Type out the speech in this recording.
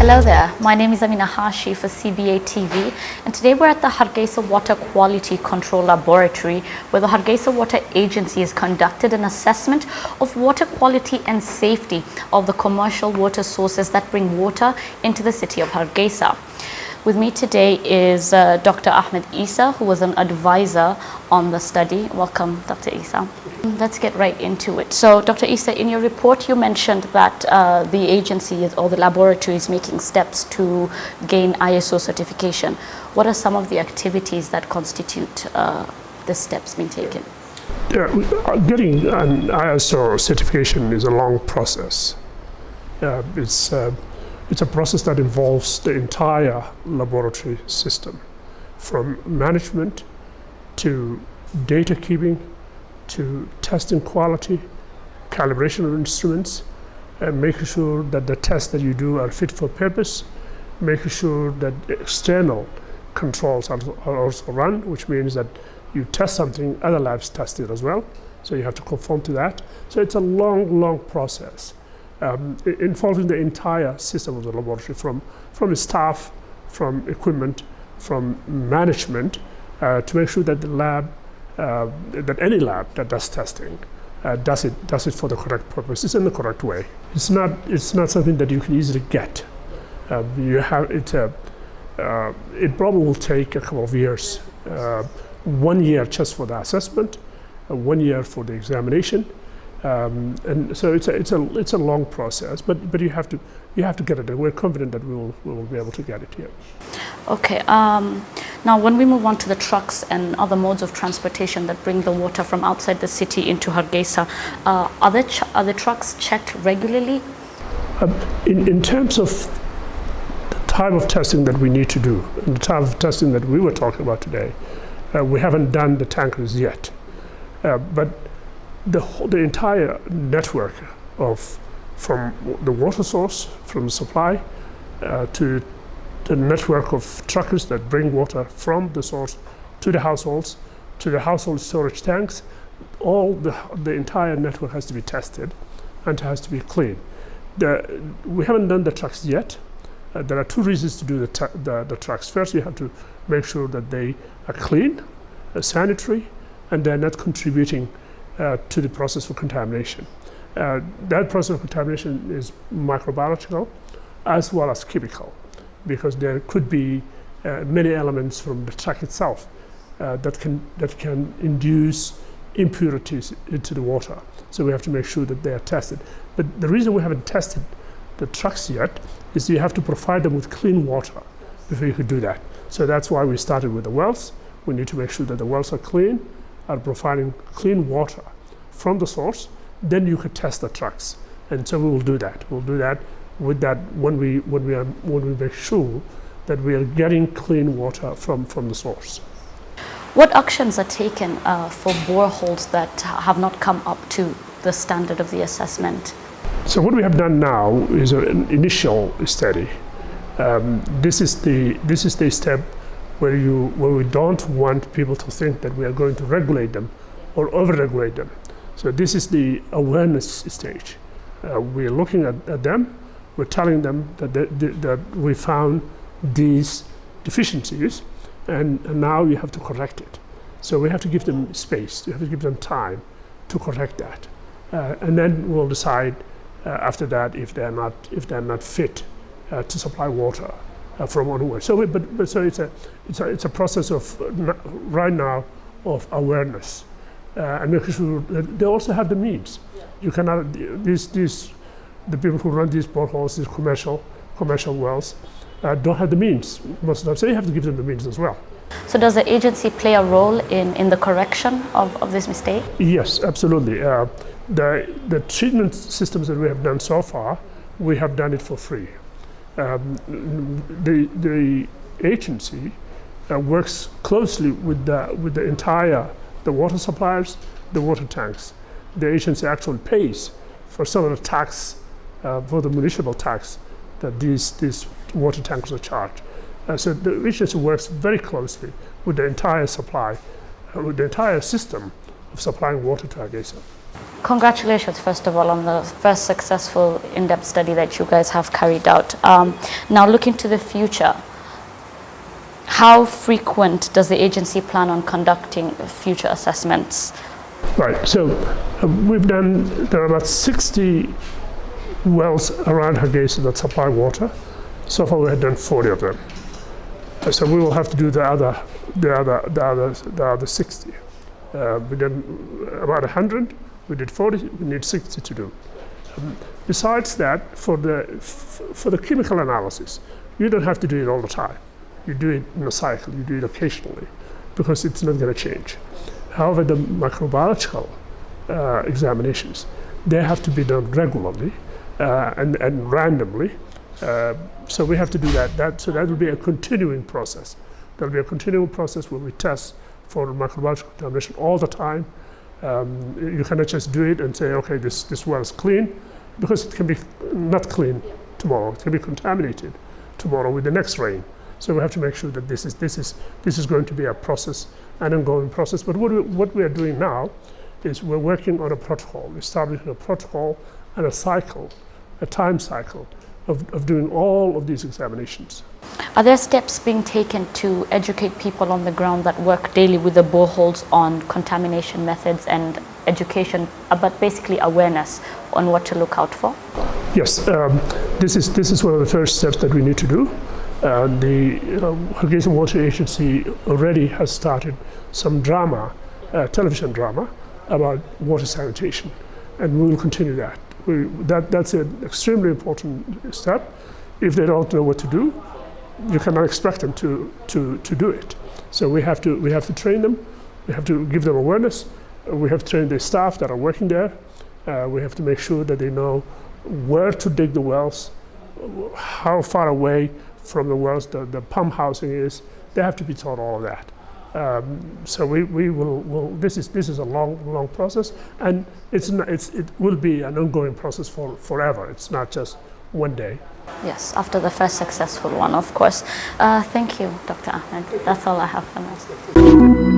Hello there, my name is Amina Hashi for CBA TV, and today we're at the Haregisa Water Quality Control Laboratory, where the Haregisa Water Agency has conducted an assessment of water quality and safety of the commercial water sources that bring water into the city of Haregisa. With me today is Dr. Ahmed Esa, who was an advisor on the study. Welcome, Dr. Esa. Let's get right into it. So, Dr. Esa, in your report, you mentioned that the agency or the laboratory is making steps to gain ISO certification. What are some of the activities that constitute the steps being taken? Yeah, getting an ISO certification is a long process. It's a process that involves the entire laboratory system, from management to data keeping to testing quality, calibration of instruments, and making sure that the tests that you do are fit for purpose, making sure that external controls are also run, which means that you test something, other labs test it as well, so you have to conform to that. So it's a long process. Involving the entire system of the laboratory, from staff, from equipment, from management, to make sure that the lab, that any lab that does testing, does it for the correct purpose. It's in the correct way. It's not something that you can easily get. It probably will take a couple of years. 1 year just for the assessment, 1 year for the examination. And so it's a long process, but you have to get it, and we're confident that we will be able to get it here. Okay. Now, when we move on to the trucks and other modes of transportation that bring the water from outside the city into Haregisa, are the trucks checked regularly? In terms of the type of testing that we need to do, and the type of testing that we were talking about today, we haven't done the tankers yet, but the entire network from the water source, from the supply, to the network of truckers that bring water from the source to the households, to the household storage tanks, the entire network has to be tested and has to be clean. We haven't done the trucks yet. There are two reasons to do the trucks. First, you have to make sure that they are clean, sanitary, and they're not contributing to the process of contamination. That process of contamination is microbiological as well as chemical, because there could be many elements from the truck itself that can induce impurities into the water. So we have to make sure that they are tested. But the reason we haven't tested the trucks yet is you have to provide them with clean water before you could do that. So that's why we started with the wells. We need to make sure that the wells are clean, are providing clean water from the source. Then you could test the trucks, and so we will do that. We'll do that when we make sure that we are getting clean water from the source. What actions are taken for boreholes that have not come up to the standard of the assessment? So what we have done now is an initial study. This is the step where we don't want people to think that we are going to regulate them or over-regulate them. So this is the awareness stage. We're looking at them, we're telling them that we found these deficiencies, and now you have to correct it. So we have to give them space, we have to give them time to correct that. And then we'll decide after that if they're not fit to supply water from onward. So, so it's a process of right now of awareness, and making sure that they also have the means. Yeah. You cannot the people who run these boreholes, these commercial wells, don't have the means most of the time. So you have to give them the means as well. So does the agency play a role in the correction of this mistake? Yes, absolutely. The treatment systems that we have done so far, we have done it for free. The agency works closely with the water suppliers, the water tanks. The agency actually pays for some of the tax, for the municipal tax that these water tanks are charged. So the agency works very closely with the entire supply, with the entire system of supplying water to Haregisa. Congratulations, first of all, on the first successful in-depth study that you guys have carried out. Now, looking to the future, how frequent does the agency plan on conducting future assessments? Right, so there are about 60 wells around Haregisa that supply water. So far we have done 40 of them. So we will have to do the other 60. We did about 100, we did 40, we need 60 to do. Besides that, for the chemical analysis, you don't have to do it all the time. You do it in a cycle, you do it occasionally, because it's not going to change. However, the microbiological examinations, they have to be done regularly and randomly. So we have to do that. So that will be a continuing process. There will be a continuing process where we test for microbiological contamination all the time. You cannot just do it and say, okay, this well is clean, because it can be not clean tomorrow. It can be contaminated tomorrow with the next rain. So we have to make sure that this is going to be a process, an ongoing process. But what we are doing now is we're working on a protocol, establishing a protocol and a cycle, a time cycle of doing all of these examinations. Are there steps being taken to educate people on the ground that work daily with the boreholes on contamination methods and education, but basically awareness on what to look out for? Yes, this is one of the first steps that we need to do. The Haregisa Water Agency already has started some drama, television drama, about water sanitation, and we will continue that. That's an extremely important step. If they don't know what to do, you cannot expect them to do it. So we have to train them. We have to give them awareness. We have to train the staff that are working there. We have to make sure that they know where to dig the wells, how far away from the wells the pump housing is. They have to be taught all of that. So we will. This is a long process, and it will be an ongoing process for forever. It's not just one day. Yes, after the first successful one, of course. Thank you, Dr. Ahmed. That's all I have for now.